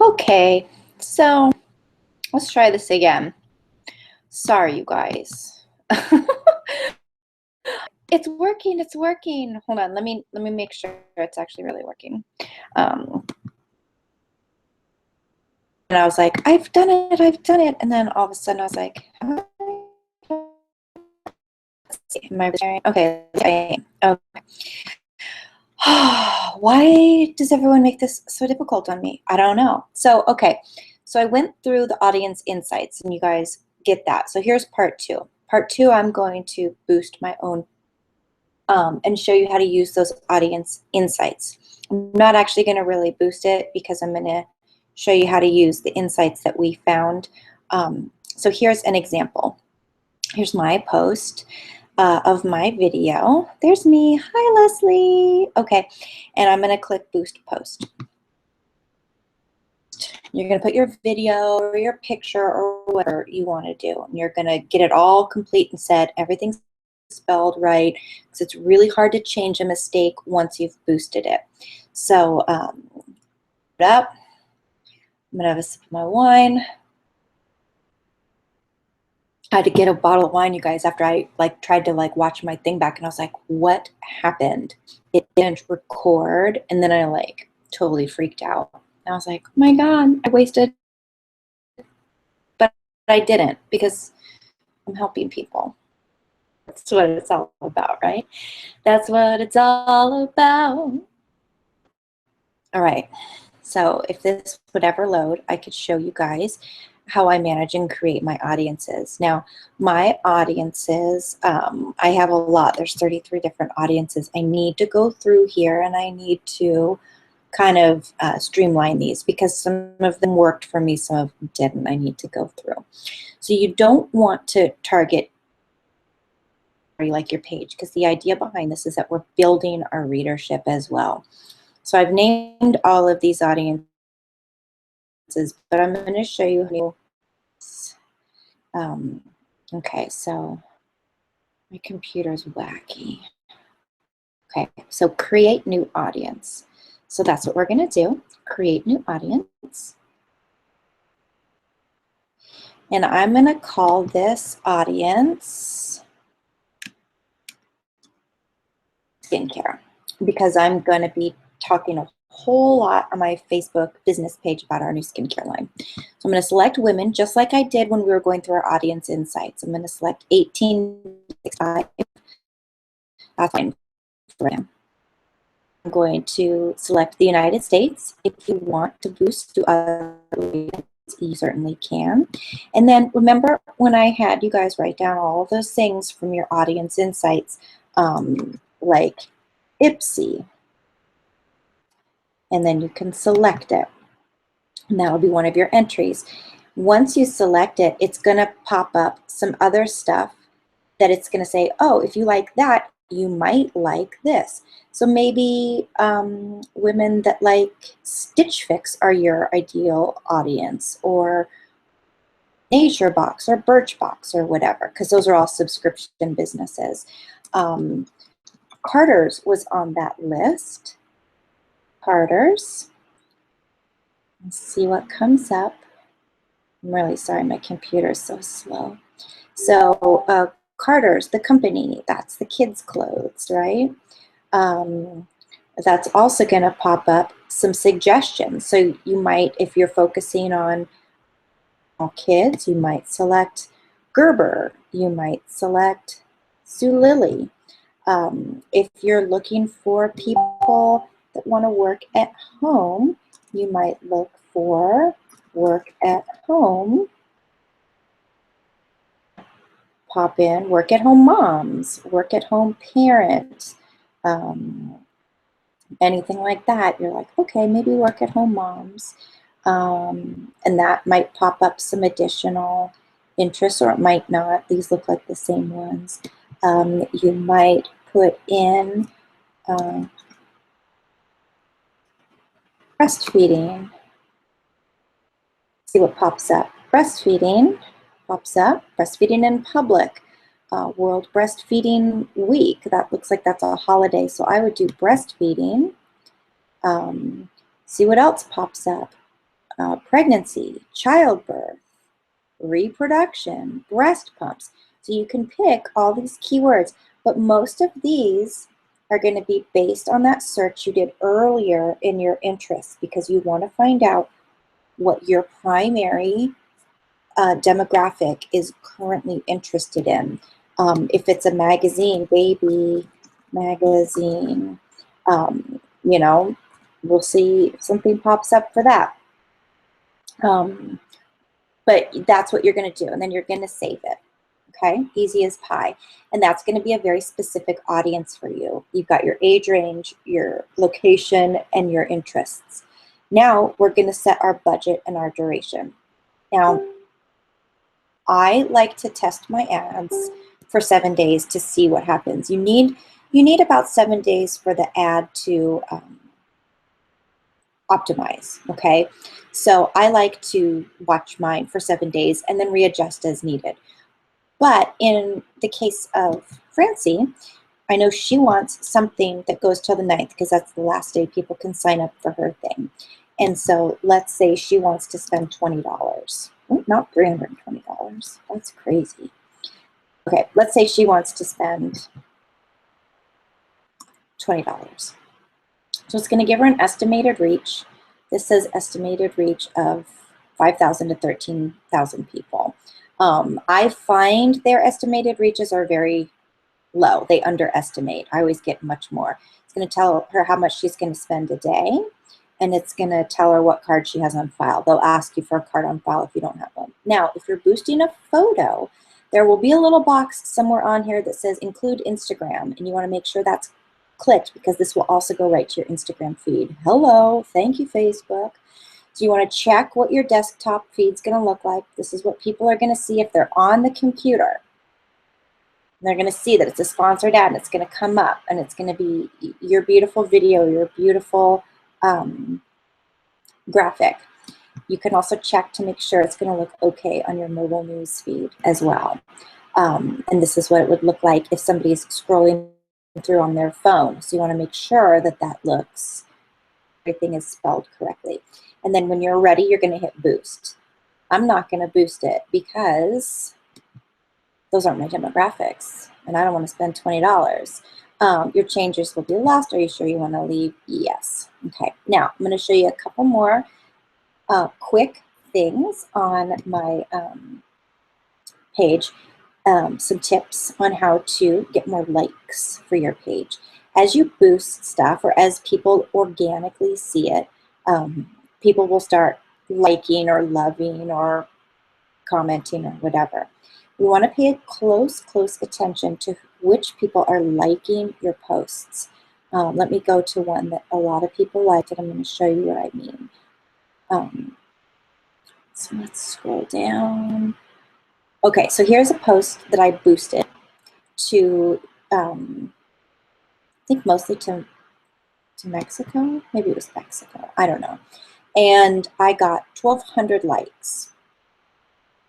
Okay, so let's try this again. Sorry, you guys. It's working, it's working. Hold on, let me make sure it's actually really working. Um, and I was like, I've done it. And then all of a sudden I was like, am I sharing? Okay, okay. Why does everyone make this so difficult on me? I don't know. So, okay. So I went through the audience insights and you guys get that. So here's part two. Part two, I'm going to boost my own and show you how to use those audience insights. I'm not actually going to really boost it because I'm going to show you how to use the insights that we found. So here's an example. Here's my post of my video. There's me. Hi, Leslie. Okay, and I'm going to click Boost Post. You're going to put your video or your picture or whatever you want to do. And you're going to get it all complete and set. Everything's spelled right because it's really hard to change a mistake once you've boosted it. So, up. I'm going to have a sip of my wine. I had to get a bottle of wine, you guys, after I tried to watch my thing back, and I was like, what happened? It didn't record, and then I totally freaked out. And I was like, oh my God, I wasted, but I didn't because I'm helping people. That's what it's all about, right? That's what it's all about. All right, so if this would ever load, I could show you guys how I manage and create my audiences. Now, my audiences, I have a lot. There's 33 different audiences. I need to go through here and I need to kind of streamline these because some of them worked for me, some of them didn't. I need to go through. So you don't want to target like your page because the idea behind this is that we're building our readership as well. So I've named all of these audiences, but I'm going to show you how. Okay, so my computer's wacky. Okay, so create new audience. So that's what we're going to do, create new audience. And I'm going to call this audience skincare because I'm going to be talking a whole lot on my Facebook business page about our new skincare line. So I'm going to select women just like I did when we were going through our audience insights. I'm going to select 18 to 65. That's fine for them. I'm going to select the United States. If you want to boost to other regions, you certainly can. And then remember when I had you guys write down all of those things from your audience insights, like Ipsy, and then you can select it. And that'll be one of your entries. Once you select it, it's going to pop up some other stuff that it's going to say, oh, if you like that, you might like this. So maybe women that like Stitch Fix are your ideal audience, or Nature Box or Birchbox or whatever, because those are all subscription businesses. Carter's was on that list. Carter's. Let's see what comes up. I'm really sorry, my computer is so slow. So Carter's, the company, that's the kids' clothes, right? That's also going to pop up some suggestions. So you might, if you're focusing on all kids, you might select Gerber. You might select Zulily. If you're looking for people that want to work at home, you might look for work at home. Pop in work at home moms, work at home parents, anything like that. You're like, okay, maybe work at home moms. And that might pop up some additional interests, or it might not. These look like the same ones. You might put in breastfeeding. See what pops up. Breastfeeding pops up. Breastfeeding in public. World Breastfeeding Week. That looks like that's a holiday, so I would do breastfeeding. See what else pops up. pregnancy, childbirth, reproduction, breast pumps. So you can pick all these keywords, but most of these are going to be based on that search you did earlier in your interests, because you want to find out what your primary demographic is currently interested in. If it's a magazine, baby magazine, you know, we'll see if something pops up for that. But that's what you're going to do, and then you're going to save it. Okay, easy as pie. And that's going to be a very specific audience for you. You've got your age range, your location, and your interests. Now we're going to set our budget and our duration. Now, I like to test my ads for 7 days to see what happens. You need about 7 days for the ad to optimize, okay? So I like to watch mine for 7 days and then readjust as needed. But in the case of Francie, I know she wants something that goes till the 9th, because that's the last day people can sign up for her thing. And so let's say she wants to spend $20. Not $320. That's crazy. Okay, let's say she wants to spend $20. So it's going to give her an estimated reach. This says estimated reach of 5,000 to 13,000 people. I find their estimated reaches are very low. They underestimate. I always get much more. It's going to tell her how much she's going to spend a day, and it's going to tell her what card she has on file. They'll ask you for a card on file if you don't have one. Now, if you're boosting a photo, there will be a little box somewhere on here that says include Instagram, and you want to make sure that's clicked, because this will also go right to your Instagram feed. Hello, thank you, Facebook. So you want to check what your desktop feed's going to look like. This is what people are going to see if they're on the computer. And they're going to see that it's a sponsored ad, and it's going to come up, and it's going to be your beautiful video, your beautiful graphic. You can also check to make sure it's going to look okay on your mobile news feed as well. And this is what it would look like if somebody's scrolling through on their phone. So you want to make sure that that looks, everything is spelled correctly. And then when you're ready, you're going to hit boost. I'm not going to boost it because those aren't my demographics, and I don't want to spend $20. Your changes will be lost. Are you sure you want to leave? Yes. Okay. Now I'm going to show you a couple more quick things on my page. Some tips on how to get more likes for your page. As you boost stuff, or as people organically see it, people will start liking or loving or commenting or whatever. You want to pay close attention to which people are liking your posts. Let me go to one that a lot of people like, and I'm going to show you what I mean. So let's scroll down. Okay, so here's a post that I boosted to, I think mostly to Mexico. Maybe it was Mexico. I don't know. And I got 1,200 likes.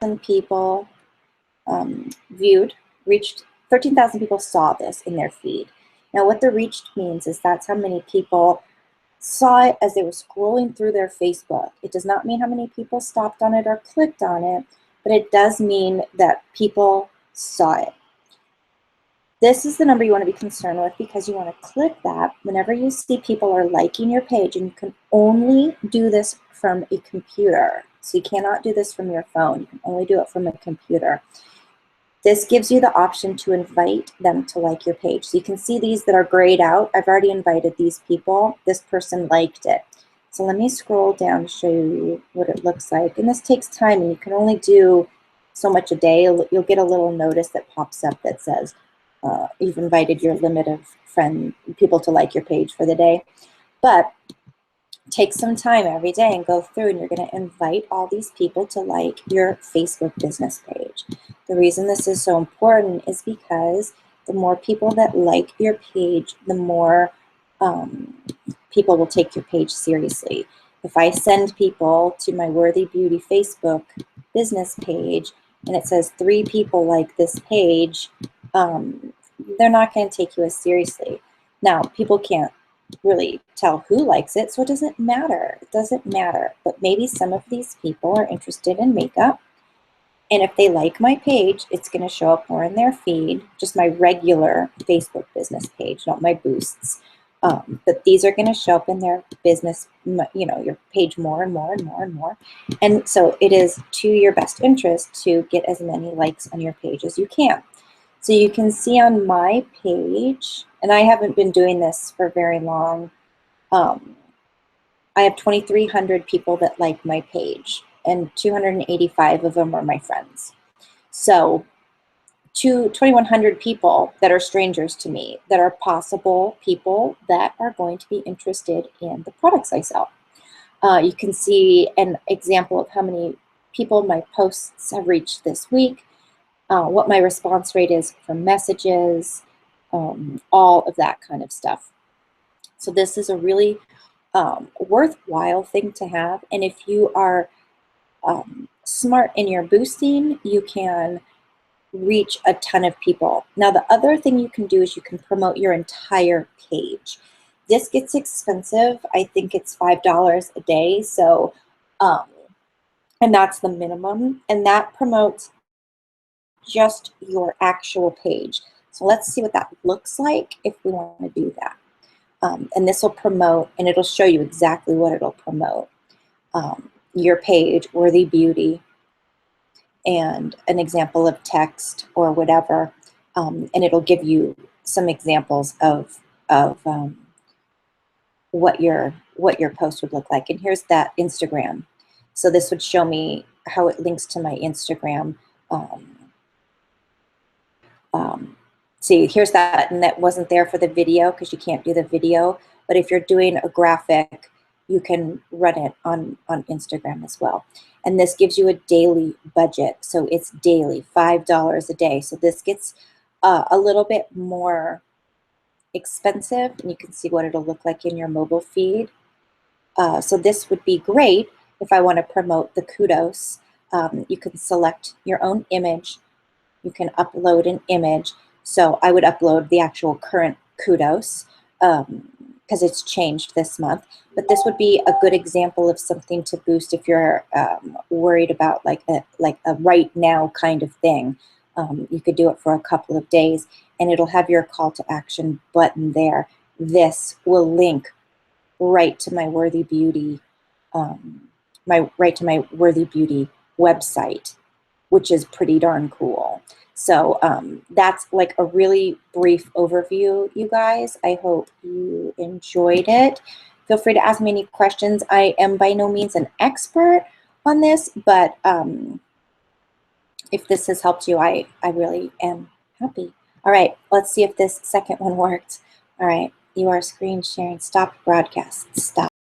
And people viewed, reached 13,000 people saw this in their feed. Now what the reached means is that's how many people saw it as they were scrolling through their Facebook. It does not mean how many people stopped on it or clicked on it, but it does mean that people saw it. This is the number you want to be concerned with, because you want to click that whenever you see people are liking your page, and you can only do this from a computer. So you cannot do this from your phone. You can only do it from a computer. This gives you the option to invite them to like your page. So you can see these that are grayed out. I've already invited these people. This person liked it. So let me scroll down to show you what it looks like. And this takes time, and you can only do so much a day. You'll get a little notice that pops up that says you've invited your limit of people to like your page for the day. But take some time every day and go through, and you're going to invite all these people to like your Facebook business page. The reason this is so important is because the more people that like your page, the more people will take your page seriously. If I send people to my Worthy Beauty Facebook business page and it says 3 people like this page, they're not going to take you as seriously. Now, people can't really tell who likes it, so it doesn't matter. It doesn't matter. But maybe some of these people are interested in makeup. And if they like my page, it's going to show up more in their feed, just my regular Facebook business page, not my boosts. But these are going to show up in their business, your page more and more and more and more. And so it is to your best interest to get as many likes on your page as you can. So you can see on my page, and I haven't been doing this for very long, I have 2,300 people that like my page, and 285 of them are my friends. So 2,100 people that are strangers to me, that are possible people that are going to be interested in the products I sell. You can see an example of how many people my posts have reached this week, what my response rate is from messages, all of that kind of stuff. So this is a really worthwhile thing to have. And if you are smart in your boosting, you can reach a ton of people. Now, the other thing you can do is you can promote your entire page. This gets expensive. I think it's $5 a day. So, and that's the minimum. And that promotes just your actual page. So let's see what that looks like if we want to do that. And this will promote, and it'll show you exactly what it'll promote. Your page, Worthy Beauty, and an example of text or whatever, and it'll give you some examples of what your post would look like. And here's that Instagram. So this would show me how it links to my Instagram. See, here's that, and that wasn't there for the video because you can't do the video. But if you're doing a graphic, you can run it on Instagram as well. And this gives you a daily budget. So it's daily, $5 a day. So this gets a little bit more expensive, and you can see what it'll look like in your mobile feed. So this would be great if I want to promote the kudos. You can select your own image. You can upload an image. So I would upload the actual current kudos because it's changed this month. But this would be a good example of something to boost if you're worried about like a right now kind of thing. You could do it for a couple of days, and it'll have your call to action button there. This will link right to my Worthy Beauty, right to my Worthy Beauty website, which is pretty darn cool. So that's like a really brief overview, you guys. I hope you enjoyed it. Feel free to ask me any questions. I am by no means an expert on this, but if this has helped you, I really am happy. All right, let's see if this second one worked. All right, you are screen sharing. Stop broadcast. Stop.